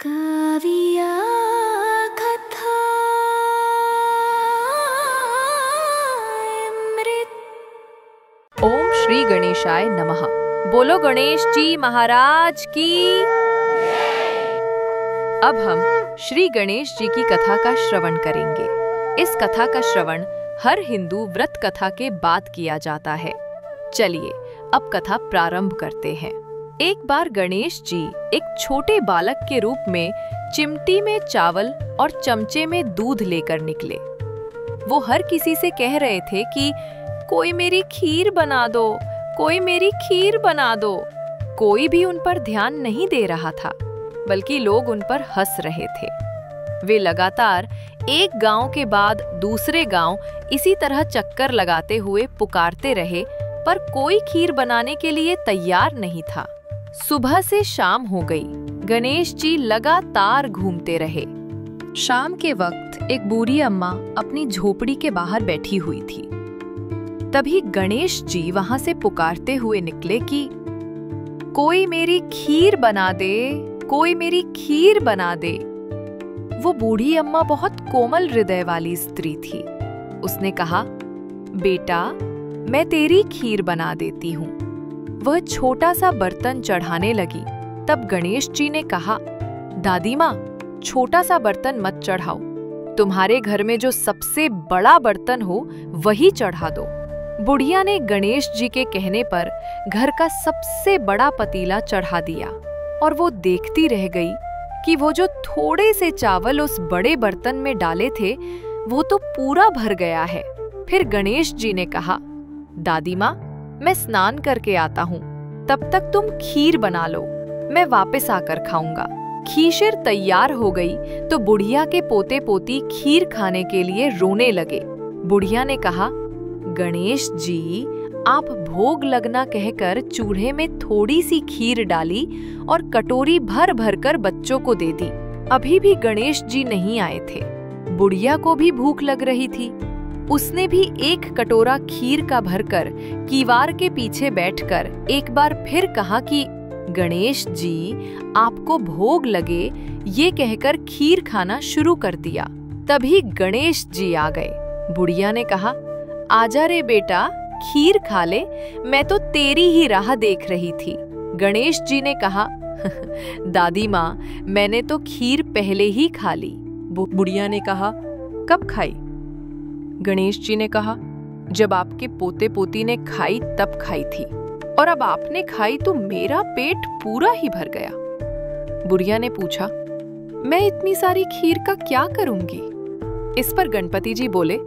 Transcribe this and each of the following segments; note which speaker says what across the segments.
Speaker 1: काव्या कथा अमृत।
Speaker 2: ओम श्री गणेशाय नमः। बोलो गणेश जी महाराज की। अब हम श्री गणेश जी की कथा का श्रवण करेंगे। इस कथा का श्रवण हर हिंदू व्रत कथा के बाद किया जाता है। चलिए अब कथा प्रारंभ करते हैं। एक बार गणेश जी एक छोटे बालक के रूप में चिमटी में चावल और चमचे में दूध लेकर निकले। वो हर किसी से कह रहे थे कि कोई मेरी खीर बना दो, कोई मेरी खीर बना दो। कोई भी उन पर ध्यान नहीं दे रहा था, बल्कि लोग उन पर हंस रहे थे। वे लगातार एक गांव के बाद दूसरे गांव इसी तरह चक्कर लगाते हुए पुकारते रहे, पर कोई खीर बनाने के लिए तैयार नहीं था। सुबह से शाम हो गई। गणेश जी लगातार घूमते रहे। शाम के वक्त एक बूढ़ी अम्मा अपनी झोपड़ी के बाहर बैठी हुई थी। तभी गणेश जी वहां से पुकारते हुए निकले कि कोई मेरी खीर बना दे, कोई मेरी खीर बना दे। वो बूढ़ी अम्मा बहुत कोमल हृदय वाली स्त्री थी। उसने कहा, बेटा मैं तेरी खीर बना देती हूँ। वह छोटा सा बर्तन चढ़ाने लगी। तब गणेश जी ने कहा, दादी माँ छोटा सा बर्तन मत चढ़ाओ, तुम्हारे घर में जो सबसे बड़ा बर्तन हो वही चढ़ा दो। बुढ़िया ने गणेश जी के कहने पर घर का सबसे बड़ा पतीला चढ़ा दिया और वो देखती रह गई कि वो जो थोड़े से चावल उस बड़े बर्तन में डाले थे वो तो पूरा भर गया है। फिर गणेश जी ने कहा, दादी माँ मैं स्नान करके आता हूँ, तब तक तुम खीर बना लो, मैं वापस आकर खाऊंगा। खीर तैयार हो गई तो बुढ़िया के पोते पोती खीर खाने के लिए रोने लगे। बुढ़िया ने कहा, गणेश जी आप भोग लगना कहकर चूल्हे में थोड़ी सी खीर डाली और कटोरी भर भर कर बच्चों को दे दी। अभी भी गणेश जी नहीं आए थे। बुढ़िया को भी भूख लग रही थी। उसने भी एक कटोरा खीर का भरकर कीवार के पीछे बैठकर एक बार फिर कहा कि गणेश जी आपको भोग लगे, ये कहकर खीर खाना शुरू कर दिया। तभी गणेश जी आ गए। बुढ़िया ने कहा, आजा रे बेटा खीर खा ले, मैं तो तेरी ही राह देख रही थी। गणेश जी ने कहा, दादी माँ मैंने तो खीर पहले ही खा ली। बुढ़िया ने कहा, कब खाई? गणेश जी ने कहा, जब आपके पोते पोती ने खाई तब खाई थी, और अब आपने खाई तो मेरा पेट पूरा ही भर गया। बुढ़िया ने पूछा, मैं इतनी सारी खीर का क्या करूंगी? इस पर गणपति जी बोले,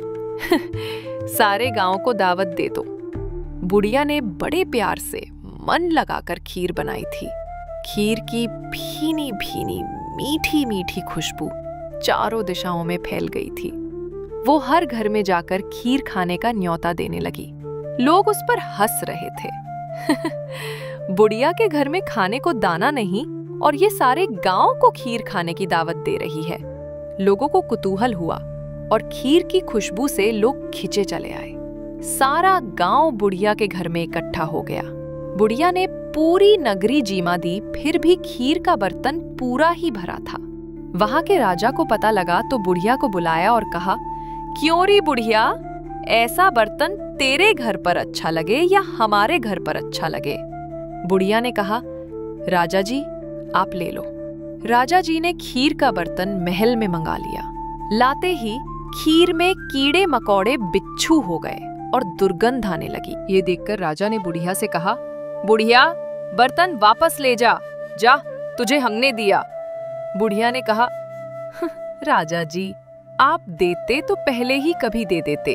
Speaker 2: सारे गांव को दावत दे दो। बुढ़िया ने बड़े प्यार से मन लगाकर खीर बनाई थी। खीर की भीनी भीनी मीठी मीठी खुशबू चारों दिशाओं में फैल गई थी। वो हर घर में जाकर खीर खाने का न्योता देने लगी। लोग उस पर हंस रहे थे। बुढ़िया के घर में खाने को दाना नहीं और ये सारे गांव को खीर खाने की दावत दे रही है। लोगों को कुतूहल हुआ और खीर की खुशबू से लोग खिंचे चले आए। सारा गांव बुढ़िया के घर में इकट्ठा हो गया। बुढ़िया ने पूरी नगरी जीमा दी, फिर भी खीर का बर्तन पूरा ही भरा था। वहां के राजा को पता लगा तो बुढ़िया को बुलाया और कहा, क्यों री बुढ़िया, ऐसा बर्तन तेरे घर पर अच्छा लगे या हमारे घर पर अच्छा लगे? बुढ़िया ने कहा, राजा जी आप ले लो। राजा जी ने खीर का बर्तन महल में मंगा लिया। लाते ही खीर में कीड़े मकोड़े बिच्छू हो गए और दुर्गंध आने लगी। ये देखकर राजा ने बुढ़िया से कहा, बुढ़िया बर्तन वापस ले जा, जा तुझे हमने दिया। बुढ़िया ने कहा, राजा जी आप देते तो पहले ही कभी दे देते,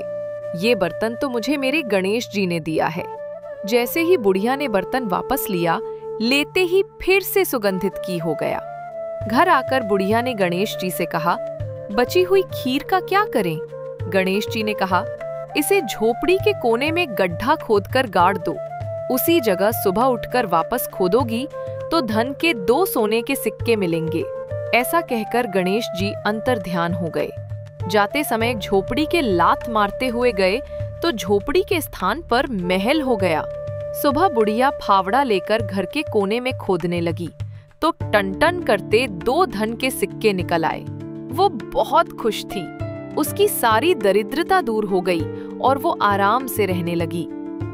Speaker 2: ये बर्तन तो मुझे मेरे गणेश जी ने दिया है। जैसे ही बुढ़िया ने बर्तन वापस लिया, लेते ही फिर से सुगंधित की हो गया। घर आकर बुढ़िया ने गणेश जी से कहा, बची हुई खीर का क्या करें? गणेश जी ने कहा, इसे झोपड़ी के कोने में गड्ढा खोदकर गाड़ दो। उसी जगह सुबह उठकर वापस खोदोगी तो धन के 2 सोने के सिक्के मिलेंगे। ऐसा कहकर गणेश जी अंतर्ध्यान हो गए। जाते समय झोपड़ी के लात मारते हुए गए तो झोपड़ी के स्थान पर महल हो गया। सुबह बुढ़िया फावड़ा लेकर घर के कोने में खोदने लगी तो टन-टन करते 2 धन के सिक्के निकल आए। वो बहुत खुश थी। उसकी सारी दरिद्रता दूर हो गई और वो आराम से रहने लगी।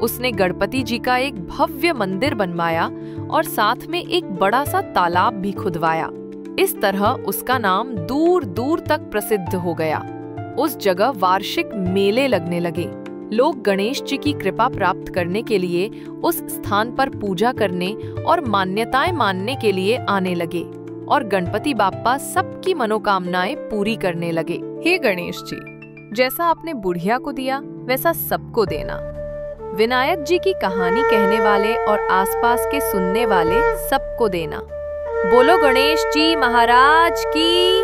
Speaker 2: उसने गणपति जी का एक भव्य मंदिर बनवाया और साथ में एक बड़ा सा तालाब भी खुदवाया। इस तरह उसका नाम दूर दूर तक प्रसिद्ध हो गया। उस जगह वार्षिक मेले लगने लगे। लोग गणेश जी की कृपा प्राप्त करने के लिए उस स्थान पर पूजा करने और मान्यताएं मानने के लिए आने लगे और गणपति बाप्पा सबकी मनोकामनाएं पूरी करने लगे। हे गणेश जी, जैसा आपने बुढ़िया को दिया वैसा सबको देना। विनायक जी की कहानी कहने वाले और आसपास के सुनने वाले सबको देना। बोलो गणेश जी महाराज की,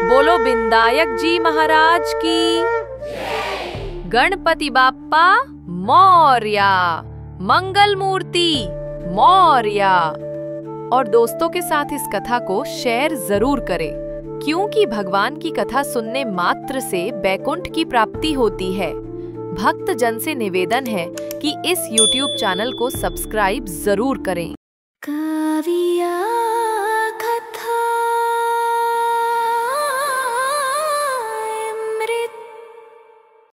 Speaker 2: बोलो विनायक जी महाराज की, गणपति बाप्पा मौर्या, मंगल मूर्ति मौर्या। और दोस्तों के साथ इस कथा को शेयर जरूर करें, क्योंकि भगवान की कथा सुनने मात्र से बैकुंठ की प्राप्ति होती है। भक्त जन से निवेदन है कि इस YouTube चैनल को सब्सक्राइब जरूर करें।
Speaker 1: कावी